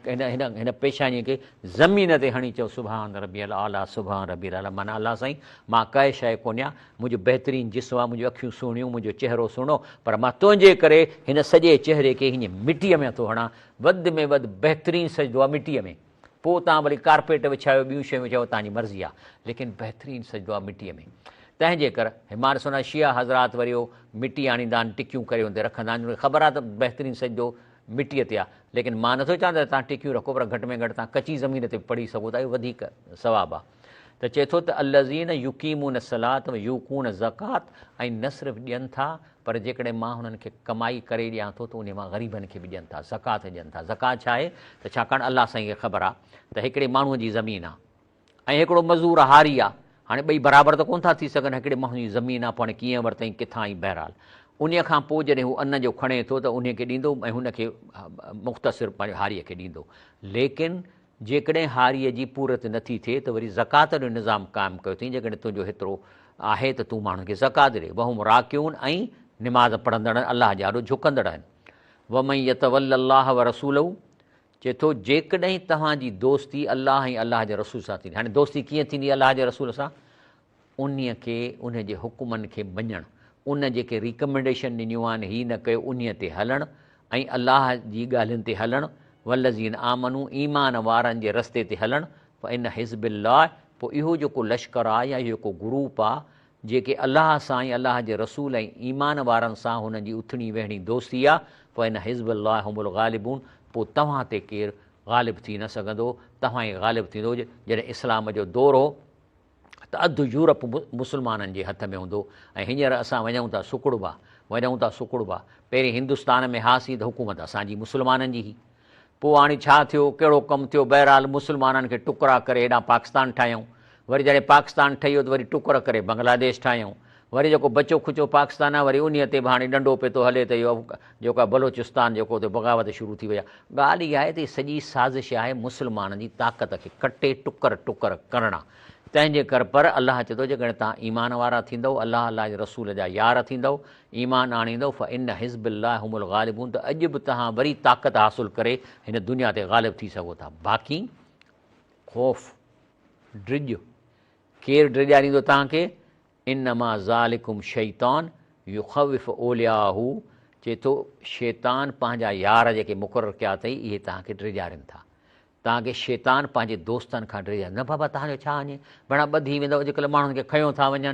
हिन पेशानीअ खे ज़मीन ते हणी चओ सुभान रबियल आला, सुभान रबियल आला, माना अलाह साईं मां काई शइ कोन्हे आहे, मुंहिंजो बहितरीनु जिस्म आहे, मुंहिंजूं अखियूं सुहिणियूं, मुंहिंजो चहिरो सुहिणो, पर मां तुंहिंजे करे हिन सॼे चहिरे खे हीअं मिटीअ में थो हणां। वधि में वधि बहितरीनु सजदो आहे मिटीअ में। पोइ तव्हां भली कारपेट विछायो, ॿियूं शयूं विछायो, तव्हांजी मर्ज़ी आहे, लेकिन बहितरीनु सजदो आहे मिटीअ में। तंहिंजे करे हिमार सोना शिया हज़रात वरी उहो मिटी आणींदा आहिनि, टिकियूं करे हुते रखंदा आहिनि। ख़बर आहे त बहितरीनु सजदो मिटीअ ते आहे, लेकिन मां नथो चवां त तव्हां टिकियूं रखो, पर घटि में घटि तव्हां कची ज़मीन ते पढ़ी सघो था, इहो वधीक सवाबु आहे। त चए थो त अल्लज़ीन युकीमून सलात व यूकून ज़कात, ऐं न सिर्फ़ु ॾियनि था पर जेकॾहिं मां हुननि खे कमाई करे ॾियां थो त उन मां ग़रीबनि खे बि ॾियनि था, ज़कात ॾियनि था। ज़कात छा आहे त छाकाणि अलाह साईं खे ख़बर आहे त हिकिड़े माण्हूअ जी ज़मीन आहे ऐं हिकिड़ो मज़ूर हारी आहे, हाणे ॿई बराबरि त कोन था थी सघनि। हिकिड़े माण्हू जी ज़मीन आहे, पोइ हाणे कीअं वरितई, किथां आई, बहरहाल उन खां पोइ जॾहिं हू अन्न जो खणे थो त उनखे ॾींदो ऐं हुनखे मुख़्तसिर पंहिंजे हारीअ खे ॾींदो। लेकिन जेकॾहिं हारीअ जी पूरत नथी थिए त वरी ज़कात जो निज़ाम क़ाइमु कयो अथई, जेकॾहिं तुंहिंजो हेतिरो आहे त तूं माण्हुनि खे ज़कात ॾे। वहुम राकियून, ऐं निमाज़ पढ़ंदड़ अलाह जे ॾाढो झुकंदड़ आहिनि। वमई यतवल अल्लाह व रसूलहू, चए थो जेकॾहिं तव्हांजी दोस्ती अलाह ऐं अलाह जे रसूल सां थींदी। हाणे दोस्ती कीअं थींदी अलाह जे रसूल सां? उन खे उन जे हुकुमनि खे मञणु, उन जेके रिकमेंडेशन ॾिनियूं आहिनि हीअ न कयो, उन ते हलणु ऐं अलाह जी ॻाल्हियुनि ते हलणु, वल्लज़ीन आमनू ईमान वारनि जे रस्ते ते हलणु इन हिज़्बिल्लाह, पोइ इहो जेको लश्कर आहे या इहो जेको ग्रुप आहे जेके अलाह सां ऐं अलाह जे रसूल ऐं ईमान वारनि सां हुननि जी उथणी वेहणी दोस्ती आहे, पोइ इन हिज़्बिल्लाह हुमुल ग़ालिबून, पोइ तव्हां ते केरु ग़ालिब थी न सघंदो, तव्हां ई ग़ालिब थींदो। जॾहिं इस्लाम जो दौर हो त अधु यूरोप मुस्लमाननि जे हथ में हूंदो ऐं हींअर असां वञूं था सुकुड़बा पहिरीं हिंदुस्तान में हासीं त हुकूमत असांजी मुस्लमाननि जी हुई, पोइ हाणे छा थियो, कहिड़ो कमु थियो, बहरहाल मुस्लमाननि खे टुकड़ा करे हेॾां पाकिस्तान ठाहियूं, वरी जॾहिं पाकिस्तान ठही वियो त वरी टुकर करे बांग्लादेश ठाहियूं, वरी जेको बचो खुचो पाकिस्तान आहे वरी उन ते बि हाणे डंडो पियो थो हले त इहो जेको आहे बलोचिस्तान जेको हुते बग़ावत शुरू थी वई आहे। ॻाल्हि इहा आहे त सॼी साज़िश आहे मुस्लमाननि जी ताक़त खे कटे टुकर करणा। तंहिंजे कर पर अलाह चए थो जेकॾहिं तव्हां ईमान वारा थींदव, अलाह जे रसूल जा यार थींदव, ईमान आणींदव, इन हिज़्बिल्लाह हुमुल ग़ालिबून, त अॼु बि तव्हां वरी ताक़त हासिलु करे हिन दुनिया ते ग़ालिब थी सघो था। बाक़ी ख़ौफ़ ड्रिज केरु ड्रिजारींदो तव्हांखे, इन्नमा ज़ालिकुम शैतान युख़विफ़ औलियाहू, चए थो शैतान पंहिंजा यार जेके मुक़ररु कया अथई इहे तव्हांखे ड्रिजारीनि था, तव्हांखे शैतान पंहिंजे दोस्तनि खां ड्रिजारे। न बाबा तव्हांजो छा वञे, भणा ॿधी वेंदव, अॼुकल्ह माण्हुनि खे खयों था वञनि।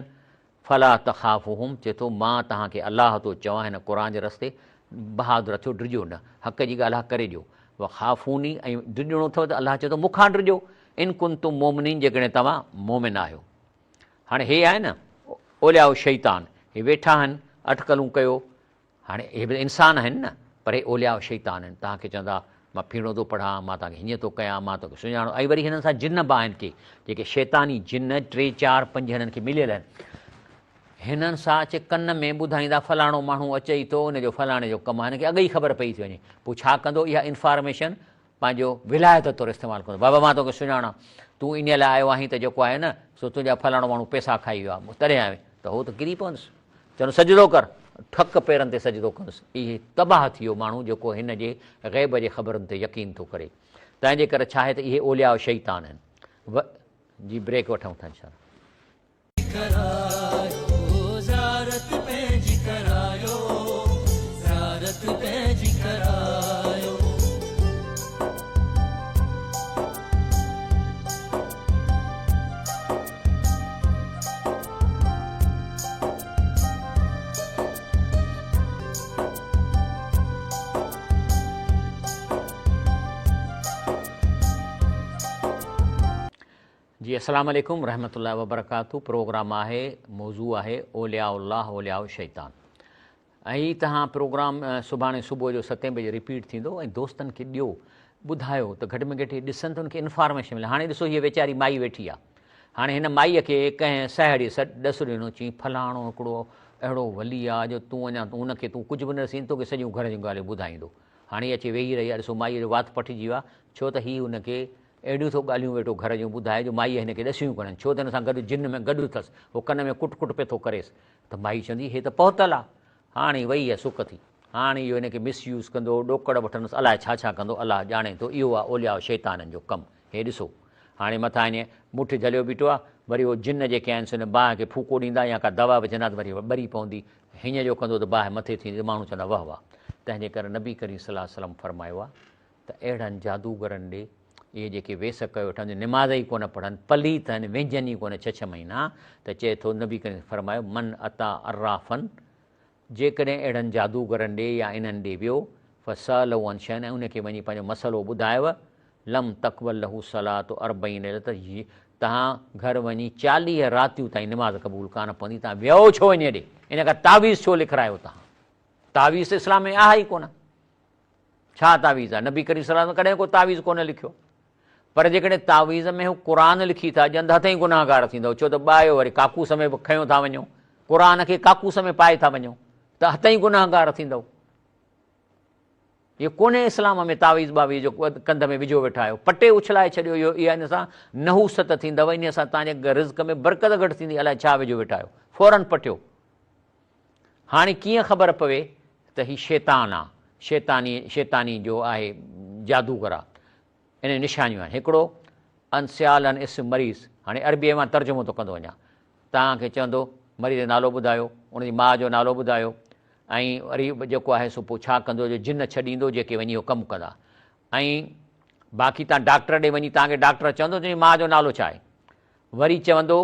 फला तख़ाफ़ुहुम, चए थो मां तव्हांखे अलाह थो चवां हिन क़ुर जे रस्ते, बहादुर थियो ड्रिजो न, हक़ जी ॻाल्हि करे ॾियो। व ख़ाफ़ूनी, ऐं ड्रिजणो अथव त अलाह चए थो मूंखां ड्रिजो, इन कुंतुम मोमिनीन, जेकॾहिं तव्हां मोमिन आहियो। हाणे हे आहे न औलिया शैतान, हे वेठा आहिनि अटकलूं कयो, हाणे हे बि इंसान आहिनि न, पर हे औलिया शैतान आहिनि। तव्हांखे चवंदा मां फीणो थो पढ़ां, मां तव्हांखे हीअं थो कयां, मां तोखे सुञाणो, ऐं वरी हिननि सां जिन बि आहिनि जेके शैतानी जिन 3, 4, 5 हिननि खे मिलियल आहिनि। हिननि सां अचे कन में ॿुधाईंदा फलाणो माण्हू अचई थो, उनजो फलाणे जो कमु आहे, हिनखे अॻु ई ख़बर पई थी वञे, पोइ छा कंदो, इहा इंफॉर्मेशन पंहिंजो विलायत तौरु इस्तेमालु कंदो। बाबा मां तोखे सुञाणा, तूं इन लाइ आयो आहीं त जेको आहे न सो तुंहिंजा फलाणो माण्हू पैसा खाई वियो आहे, तॾहिं आयो त उहो त किरी पवंदुसि, चवंदो सजदो कर, ठक पेरनि ते सजदो कंदुसि। इहे तबाह थी वियो माण्हू जेको हिन जे ग़ैब जे ख़बरुनि ते यकीन थो करे। तंहिंजे करे छा आहे त इहे औलिया शैतान आहिनि। जी ब्रेक वठूं था इनशाअल्लाह। जी अस्सलाम वालेकुम रहमतुल्लाहि व बरकातहू। प्रोग्राम आहे, मौज़ू आहे औलियाउल्लाह औलिया शैतान। ऐं तव्हां प्रोग्राम सुभाणे सुबुह जो 7 बजे रिपीट थींदो ऐं दोस्तनि खे ॾियो, ॿुधायो त घटि में घटि ॾिसनि त उनखे इंफॉर्मेशन मिले। हाणे ॾिसो हीअ वेचारी माई वेठी आहे, हाणे हिन माईअ खे कंहिं साहेड़ी ॾसु ॾिनो, चई फलाणो हिकिड़ो अहिड़ो वली आहे जो तूं अञा उनखे तूं कुझु बि न ॾिसीं, तोखे सॼियूं घर जूं ॻाल्हियूं ॿुधाईंदो। हाणे अची वेही रही आहे, ॾिसो माईअ जो वात पटिजी वियो आहे, छो त हीअ हुनखे अहिड़ियूं थो ॻाल्हियूं वेठो घर जूं ॿुधाए जो माईअ हिनखे ॾसियूं कोन्हनि, छो त हिन सां गॾु जिन में गॾु अथसि, उहो कन में कुट कुट पियो थो करेसि। त माई चवंदी हे त पहुतल आहे, हाणे वई आहे सुख थी, हाणे इहो हिनखे मिसयूज़ कंदो, ॾोकड़ वठंदुसि, अलाए छा छा कंदो, अलाह ॼाणे थो। इहो आहे औलिया शैताननि जो कमु। हे ॾिसो हाणे मथां ईअं मुठ झलियो बीठो आहे, वरी उहो जिन जेके आहिनि उन बाहि खे फूको ॾींदा या का दवा विझंदा त वरी ॿरी पवंदी, हीअं जो कंदो त बाहि मथे थींदी, माण्हू चवंदा वाह वाह। तंहिंजे करे नबी करीम सल्लल्लाहु अलैहि वसल्लम फरमायो आहे त अहिड़नि जादूगरनि ॾे इहे जेके वेस कयो वेठा निमाज़ ई कोन पढ़नि, पलीत आहिनि, व्यंजन ई कोन 6 महीना, त चए थो नबी करीम फरमायो मन अता अर्राफ़न, जेकॾहिं अहिड़नि जादूगरनि ॾे या इन्हनि ॾे वियो, फ़सल वन शइ ऐं उनखे वञी पंहिंजो मसइलो ॿुधायव, लम तक़बल लहू सलात अरबईन, त तव्हां घर वञी 40 रातियूं ताईं निमाज़ क़बूल कान पवंदी। तव्हां वियो छो इन ॾे, इन खां तावीज़ छो लिखायो तव्हां? तावीज़ इस्लाम में आहे ई कोन। छा तावीज़ आहे? नबी करीम सल्लल्लाहु अलैहि वसल्लम कॾहिं को तावीज़ कोन लिखियो। पर जेकॾहिं तावीज़ में हू क़ुर लिखी था ॼंद हथ ई गुनाहगार थींदव, छो त ॿायो वरी काकूस में बि खयों था वञो, क़ुर खे काकूस में पाए था वञो त हथ ई गुनाहगार थींदव। इहो कोन्हे इस्लाम में तावीज़ बावीज़ जो कंध में विझो वेठा आहियो, पटे उछलाए छॾियो, इहो इहा इन सां नहूसत थींदव, इन सां तव्हांजे रिज़्क़ में बरकत घटि थींदी, अलाए छा विझो वेठा आहियो, फ़ौरन पटियो। हाणे कीअं ख़बर पवे त हीउ शैतान आहे, शैतानी जो आहे, जादूगर आहे? इन निशानियूं आहिनि। हिकिड़ो अनसियालन इस मरीज़, हाणे अरबीअ मां तर्जुमो थो कंदो वञा, तव्हांखे चवंदो मरीज़ जो नालो ॿुधायो, उनजी माउ जो नालो ॿुधायो, ऐं वरी जेको आहे सो पोइ छा कंदो, जो जिन छॾींदो जेके वञी इहो कमु कंदा। ऐं बाक़ी तव्हां डॉक्टर ॾे वञी तव्हांखे डॉक्टर चवंदो तुंहिंजी माउ जो नालो छा आहे, वरी चवंदो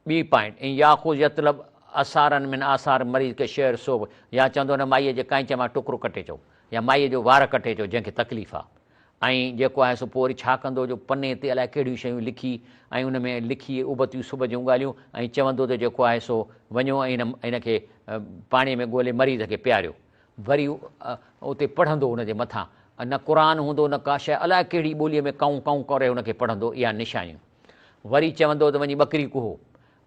ॿी पॉइंट ऐं याख़ुज़ यतलब आसारनि में आसार मरीज़ खे शेर सोब, या चवंदो न माईअ जे कंहिं मां टुकड़ो कटे चओ या माईअ जो वार कटे चओ जंहिंखे तकलीफ़ आहे। ऐं जेको आहे सो पोइ वरी छा कंदो जो पने ते अलाए कहिड़ियूं शयूं लिखी ऐं उन में लिखी उबतियूं सुबुह जूं ॻाल्हियूं ऐं चवंदो त जेको आहे सो वञो ऐं हिनखे पाणीअ में ॻोल्हे मरीज़ खे पीआरियो। वरी उते पढ़ंदो उनजे मथां, न क़ुर हूंदो न का शइ, अलाए कहिड़ी ॿोलीअ में काऊं काऊं करे उनखे पढ़ंदो, इहा निशानियूं। वरी चवंदो त वञी ॿकरी कुहो,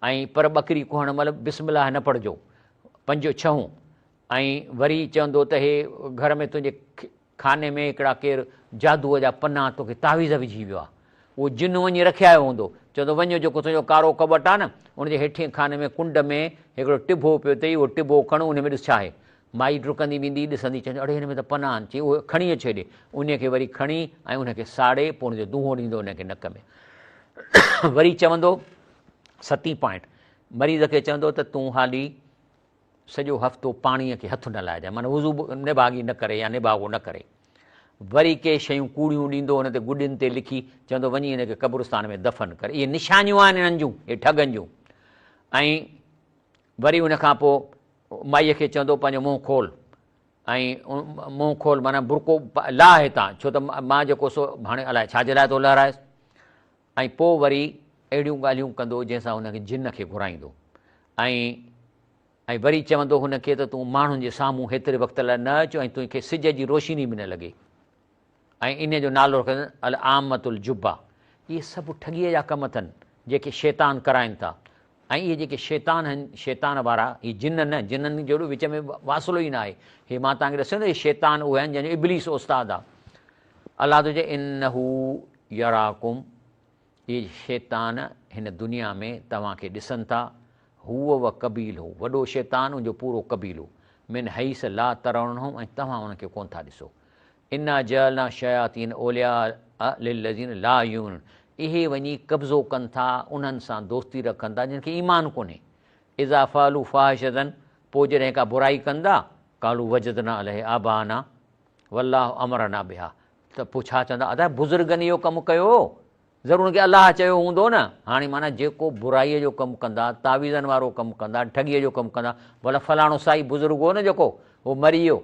ऐं पर ॿकरी कुहण महिल बिस्मिल्लाह न पढ़जो 5 6। ऐं वरी चवंदो त हे घर में तुंहिंजे खाने में हिकिड़ा केरु जादूअ जा पना तोखे तावीज़ विझी वियो आहे, उहो जिन वञी रखियायो हूंदो, चवंदो वञो जेको तुंहिंजो कारो कबट आहे न उनजे हेठिएं खाने में कुंड में हिकिड़ो टिबो पियो अथई, उहो टिबो खणो, उन में ॾिस छा आहे। माई डुकंदी वेंदी ॾिसंदी, चवंदी अड़े हिन में त पना आहिनि, चई उहो खणी अचे ॾे, उनखे वरी खणी ऐं उनखे साड़े पोइ उनजो दूंहों ॾींदो उनखे नक में। वरी चवंदो 7 पॉइंट, मरीज़ खे चवंदो त तूं हाली सॼो हफ़्तो पाणीअ खे हथु न लाइजांइ, माना वुज़ू निभागी न करे या निभागो न करे। वरी के शयूं कूड़ियूं ॾींदो हुन ते गुॾियुनि ते लिखी, चवंदो वञी हिनखे क़ब्रिस्तान में दफ़न कर। इहे निशानियूं आहिनि इन्हनि जूं, इहे ठगनि जूं। ऐं वरी उनखां पोइ माईअ खे चवंदो पंहिंजो मुंहुं खोल, ऐं मुंहुं खोल माना बुरको लाह हितां, छो त मां जेको सो हाणे अलाए छाजे लाइ थो लहराएसि। ऐं पोइ वरी अहिड़ियूं ॻाल्हियूं कंदो जंहिंसां हुनखे जिन खे घुराईंदो। ऐं वरी चवंदो हुनखे त तूं माण्हुनि जे साम्हूं हेतिरे वक़्त लाइ न अचो ऐं तोखे सिज जी रोशनी बि न लॻे, ऐं इन जो नालो रखंदा अल आमतुल जुब्बा। इहे सभु ठगीअ जा कम अथनि जेके शैतान कराइनि था। ऐं इहे जेके शैतान आहिनि, शैतान वारा, इहे जिन न, जिन्हनि जहिड़ो विच में वासिलो ई न आहे। हे मां तव्हांखे ॾिसो न, इहे शैतान उहे आहिनि जंहिंजो इब्लीस उस्ताद आहे। अलाह थो चए इन्नहू यराकुम, इहे शैतान हिन दुनिया में तव्हांखे ॾिसनि था, हूअ व कबीलो, वॾो शैतान उनजो पूरो कबीलो, मिन हईस ला तरणहुम, ऐं तव्हां उनखे कोन था ॾिसो। इना जलना शयातीन ओलिया लिल्लज़ीन ला यून, इहे वञी कब्ज़ो कनि था, उन्हनि सां दोस्ती रखनि था जिनखे ईमान कोन्हे। इज़ा फ़ालू फ़ाहिशतन, पोइ जॾहिं का बुराई कंदा, कालू वजदना अलैहि आबाना वल्लाहु अमरना बिहा, त पोइ छा चवंदा, अदा बुज़ुर्गनि इहो कमु कयो, ज़रूरु की अलाह चयो हूंदो न। हाणे माना जेको बुराईअ जो कमु कंदा, तावीज़नि वारो कमु कंदा, ठगीअ जो कमु कंदा, भला फलाणो साई बुज़ुर्ग हो न जेको उहो मरी वियो,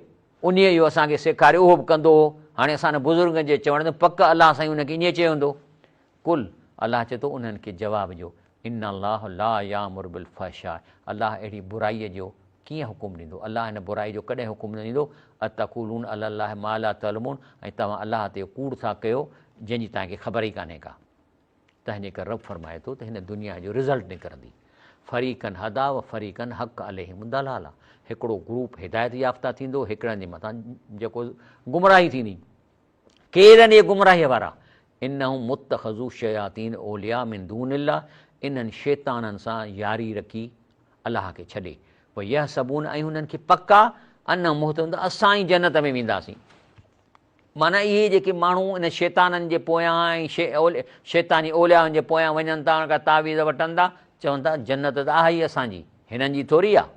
उन इहो असांखे सेखारियो, उहो बि कंदो हो, हाणे असां बुज़ुर्गनि जे चवण ते पक अलाह साईं उनखे ईअं चयो हूंदो। कुल अलाह चए थो उन्हनि खे जवाबु ॾियो, इन अलाह ला यामुर बिल फ़हशा, अलाह अहिड़ी बुराईअ जो कीअं हुकुम ॾींदो, अलाह हिन बुराई जो कॾहिं हुकुम न ॾींदो। अतक़ूलून अलाह मा ला तअलमून, ऐं तव्हां अलाह ते कूड़ था कयो जंहिंजी तव्हांखे ख़बर ई कान्हे का। तंहिंजे करे रब फरमाए थो त हिन दुनिया जो रिज़ल्ट निकिरंदी, फ़रीक़न हदा व फ़रीक़न हक़ अलैहिम दलाला, हिकिड़ो ग्रुप हिदायत याफ़्ता थींदो, हिकिड़नि जे मथां जेको गुमराही थींदी। केरु आहिनि इहे गुमराहीअ वारा, इन्नहुम मुत्तख़ज़ू शयातीन ओलिया मिन दूनिल्लाह, इन्हनि शैताननि सां यारी रखी अलाह खे छॾे। पोइ इहा सबून, ऐं हुननि खे पका अन मुहतदून, असां ई जन्नत में वेंदासीं। माना इहे जेके माण्हू इन शैताननि जे पोयां ऐं शैतानी ओलियाउनि जे पोयां वञनि था, उनखां तावीज़ वठनि था, चवनि था जन्नत त आहे ई असांजी, हिननि जी थोरी आहे।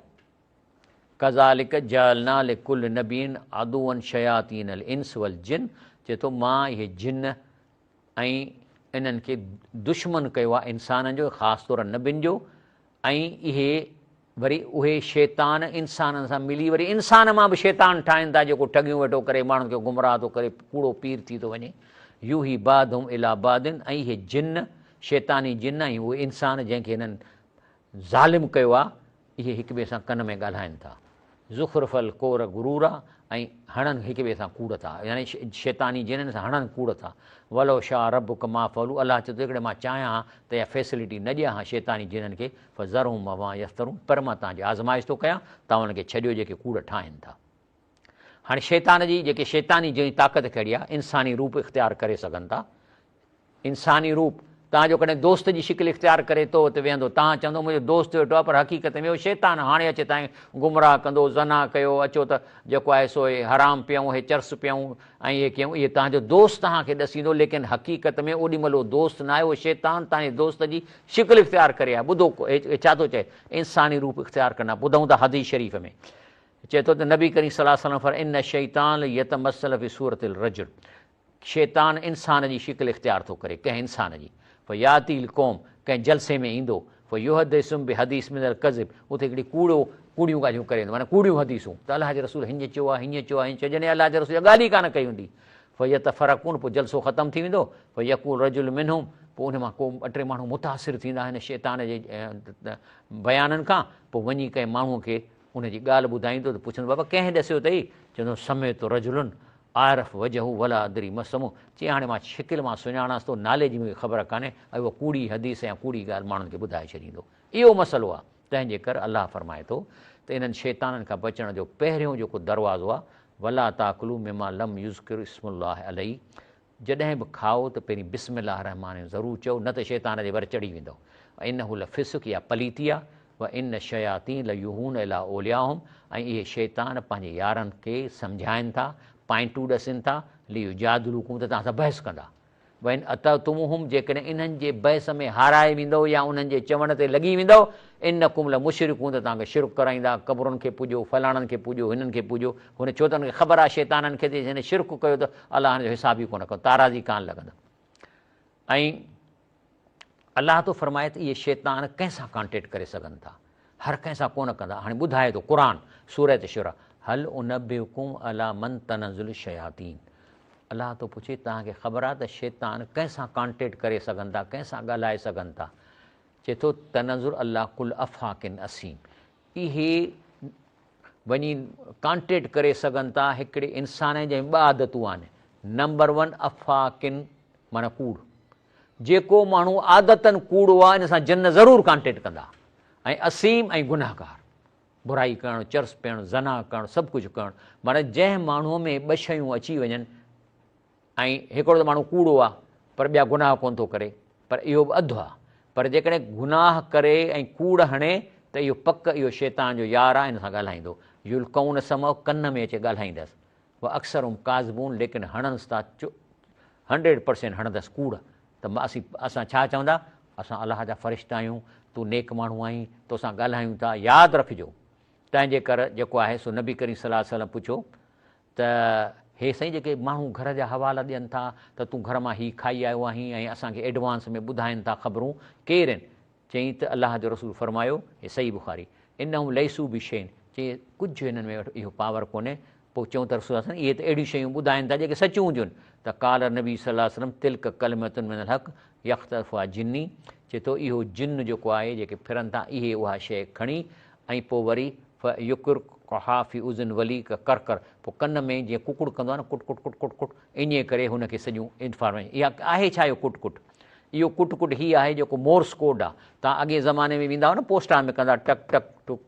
कज़ालिक जअलना लिकुल्लि नबीन अदुवन शयातीन अल इंस वल जिन, चए थो मां इहे जिन ऐं इन्हनि खे दुश्मन कयो आहे इंसाननि जो, ख़ासि तौरु नबियुनि जो। ऐं इहे वरी उहे शैतान इंसाननि सां मिली वरी इंसान मां बि शैतान ठाहिनि था, जेको ठगियूं वेठो करे माण्हुनि खे गुमराह थो करे, कूड़ो पीर थी थो वञे। यू ही बादुम इला बादिन, ऐं इहे जिन शैतानी जिन ऐं उहे इंसान जंहिंखे हिननि ज़ालिम कयो आहे, इहे हिक ॿिए सां कन में ॻाल्हाइनि था। ज़ुख़्रुफ़ल कोर गुरूरा, ऐं हणनि हिक ॿिए सां कूड़ था, यानी शैतानी जिननि सां हणनि कूड़ था। वलो शाह रब कमा फलू, अलाह चए थो हिकिड़े मां चाहियां त इहा फैसिलिटी न ॾियां हा शैतानी जिननि खे, फ़ज़रूं मवां यफ़्तरूं, पर मां तव्हांजी आज़माइश थो कयां, तव्हां उनखे छॾियो जेके कूड़ ठाहिनि था। हाणे शैतान जी जेके शैतानी जंहिंजी ताक़त कहिड़ी आहे, इंसानी रूप इख़्तियार करे सघनि था। इंसानी रूप, तव्हांजो कॾहिं दोस्त जी शिकिल इख़्तियार करे थो उते वेहंदो, तव्हां चवंदो मुंहिंजो दोस्त वेठो आहे, पर हक़ीक़त में उहो शैतान हाणे अचे तव्हां गुमराह कंदो, ज़ना कयो, अचो त जेको आहे सो हराम पियूं, हे चर्स पियूं ऐं इहे कयूं, इहे तव्हांजो दोस्त तव्हांखे ॾसींदो, लेकिन हक़ीक़त में ओॾी महिल उहो दोस्त न आहे, उहो शैतान तव्हांजे दोस्त जी शिकिल इख़्तियार करे आहे। ॿुधो छा थो चए, इंसानी रूप इख़्तियार कंदा, ॿुधूं था हदीस शरीफ़ में चए थो त नबी करीम सल्लल्लाहु अलैहि वसल्लम फरमाया इन शैतान यतमसल फी सूरतिल रजुल, शैतान इंसान जी शिकिल इख़्तियार थो करे, कंहिं इंसान जी। यातील क़ौम, कंहिं जलसे में ईंदो, युहदिसुम बि हदीस में कज़िब, उते हिकिड़ी कूड़ियूं ॻाल्हियूं करे, माना कूड़ियूं हदीसूं, त अलाह जे रसूल हीअं चयो आहे, हीअं चयो आहे, हीअं चयो, जॾहिं अलाह जे रसूल ॻाल्हि ई कान कई हूंदी। यतफ़रक़ून, पोइ जलसो ख़तमु थी वेंदो। यक़ूल रजुल मिनहुम, पोइ उन मां को 2-3 माण्हू मुतासिर थींदा हिन शैतान जे बयाननि खां। पोइ वञी कंहिं माण्हूअ खे उनजी ॻाल्हि ॿुधाईंदो त पुछंदो, बाबा कंहिं ॾसियो अथई? चवंदो समय तो रजुलुन आरफ वजहू वला अदरी मसमू, चई हाणे मां शिकिल मां सुञाणांसि थो, नाले जी मूंखे ख़बर कान्हे, ऐं उहा कूड़ी हदीस या कूड़ी ॻाल्हि माण्हुनि खे ॿुधाए छॾींदो। इहो मसइलो आहे। तंहिंजे करे अलाह फरमाए थो त इन्हनि शैताननि खां बचण जो पहिरियों जेको दरवाज़ो आहे, वला ताकुलू मिमा लम युज़किर इस्मुल्लाह अलैहि, जॾहिं बि खाओ त पहिरीं बिस्मिल्लाह रहमान ज़रूरु चओ, न त शैतान जे वर चढ़ी वेंदो। इनहु लफ़िस्क या पलीती आहे। व इन शयातीन लयूहून इला ओलियाहुम, ऐं इहे शैतान पंहिंजे यारनि खे सम्झाइनि था, पाइंटूं ॾसनि था, लियो जादलूकूं, त तव्हां सां बहस कंदा। वइन अत तुमहुम, जेकॾहिं इन्हनि जे बहस में हाराए वेंदो या उन्हनि जे चवण ते लॻी वेंदो, इन कुमल मुशरिकूं, त तव्हांखे शिरक कराईंदा, क़बरुनि खे पूॼो, फलाणनि खे पूॼो, हिननि खे पूॼो। हुन छो त हुनखे ख़बर आहे शैताननि खे, हिन शिरक कयो त अलाह जो हिसाब ई कोन कयो, ताराज़ी कान लॻंदा। ऐं अलाह तो फरमाए त इहे शैतान कंहिंसां कॉन्टेक्ट करे सघनि था, हर कंहिंसां कोन कंदा। हाणे ॿुधाए थो क़ुर सूरत शुरा, हल उनबिउकुम अला मन तनज़ुल शयातीन, अलाह तो पुछे तव्हांखे ख़बर आहे त शैतान कंहिंसां कॉन्टेक्ट करे सघनि था, कंहिंसां ॻाल्हाए सघनि था। चए थो तनज़ुल अलाह कुल अफ़ाकिन असीम, इहे वञी कॉन्टेक्ट करे सघनि था हिकिड़े इंसान जे 2 आदतूं आहिनि। नंबर 1 अफ़ाकिन, माना कूड़, जेको माण्हू आदतनि कूड़ो आहे, इन सां जिन ज़रूरु कॉन्टेक्ट कंदा। ऐं असीम ऐं गुनाहगार, बुराई करणु, चर्स पियणु, ज़ना करणु, सभु कुझु करणु, माना जंहिं माण्हूअ में 2 शयूं अची वञनि, ऐं हिकिड़ो त माण्हू कूड़ो आहे पर ॿिया गुनाह कोन थो करे, पर इहो बि अधु आहे। पर जेकॾहिं गुनाह करे ऐं कूड़ हणे त इहो पक इहो शैतान जो यार आहे, इन सां ॻाल्हाईंदो। युल्कऊन समो, कन में अचे ॻाल्हाईंदसि। उहा अक्सर काज़बून, लेकिन हणंदसि था 100% हणंदसि कूड़। त असां छा चवंदा? असां अलाह जा फ़रिश्ता आहियूं, तूं नेक माण्हू आहीं, तोसां ॻाल्हायूं था, यादि रखिजो। तंहिंजे करे जेको आहे सो नबी करीम सल्लल्लाहु अलैहि वसल्लम पुछो त हे साईं, जेके माण्हू घर जा हवाला ॾियनि था त तूं घर मां हीउ खाई आयो आहीं ऐं असांखे एडवांस में ॿुधाइनि था ख़बरूं, केरु आहिनि? चई त अलाह जो रसूल फरमायो, हे सही बुखारी, इन्हूं लैसू बि शइ, चई कुझु हिननि में इहो पावर कोन्हे। पोइ चऊं त रसूल इहे त अहिड़ियूं शयूं ॿुधाइनि था जेके सचियूं हुजनि। त काल नबी सल्लल्लाहु अलैहि वसल्लम तिल्क कलिमतुन मिनल हक़ यख्तलिफ़ु जिन्नी, चए थो इहो जिन जेको आहे जेके फिरनि था, इहे उहा शइ खणी, ऐं पोइ वरी युकुर कहाफ़ी उज़न वली कर कर, पोइ कन में जीअं कुकुड़ कंदो आहे न, कुट कुट कुट कुट कुट, इन करे हुनखे सॼियूं इंफॉर्मेशन। इहा आहे छा इहो कुट कुट? इहो कुट कुट हीअ आहे जेको मोर्स कोड आहे। तव्हां अॻे ज़माने में वेंदा हुआ न पोस्टां में कंदा टक टक टुक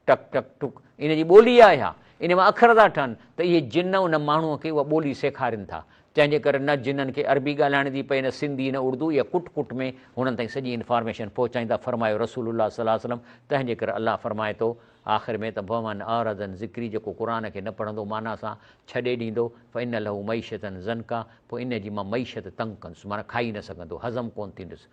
टक टक टुक, इन जी ॿोली आहे इहा, इन मां अख़र था ठहनि। त इहे जिन उन माण्हूअ खे उहा ॿोली सेखारीनि था। तंहिंजे करे न जिन्हनि खे अरबी ॻाल्हाइण थी पए, न सिंधी, न उर्दू, इहा कुट कुट में हुननि ताईं सॼी इंफॉर्मेशन पहुचाईंदा, फरमायो रसूलुल्लाह सल्लल्लाहु अलैहि वसल्लम। तंहिंजे करे अलाह फरमाए थो आख़िर में त भवन औरदन ज़िक्री, जेको क़ुर खे न पढ़ंदो, माना सां छॾे ॾींदो, फ़इन लहू मईशतन ज़नका, पोइ इन जी मां मईशत तंग कंदुसि, माना खाई न सघंदो, हज़म कोन थींदुसि।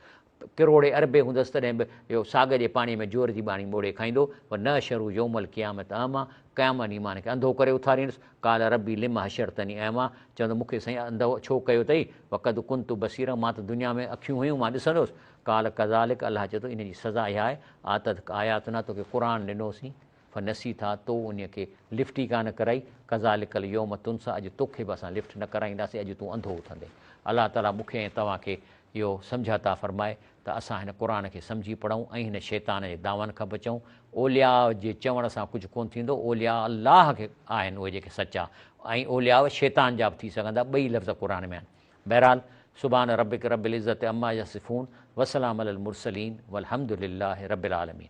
किरोड़े अरबे हूंदसि तॾहिं बि इहो साग जे पाणीअ में जोर जी बाणी ॿोड़े खाईंदो। पर न शरू योमल क़यामत अमा, क़यामत ॾींहुं मां खे अंधो करे उथारींदुसि। काल रबी लिम हशरतनी अमा, चवंदो मूंखे साईं अंधो छो कयो अथई? वक़द कुंतु बसीर, मां त दुनिया में अखियूं हुयूं, मां ॾिसंदुसि। काल कज़ालिक, अलाह चए थो इन जी सज़ा इहा आहे, आतत आयात न, तोखे क़ुर ॾिनोसीं, नसी था तो उन खे लिफ्ट ई कान कराई। कज़ालिकल यौम तुनसा, अॼु तोखे बि असां लिफ्ट न कराईंदासीं, अॼु तूं अंधो उथंदे। अलाह ताला मूंखे ऐं तव्हांखे इहो सम्झाता फरमाए त असां हिन क़ुर खे सम्झी पढ़ूं ऐं हिन शैतान जे दावनि खां बचूं। ओलिया जे चवण सां कुझु कोन्ह थींदो, ओलिया अलाह खे आहिनि उहे जेके सचा, ऐं ओलिया शैतान जा बि थी सघंदा, ॿई लफ़्ज़ क़ुर में आहिनि। बहरहाल सुभान रबिक रब्बिल इज़्ज़ति अम्मा यसिफ़ून, वसलाम अलल मुरसलीन, वल्हम्दुलिल्लाहि रब्बिल आलमीन।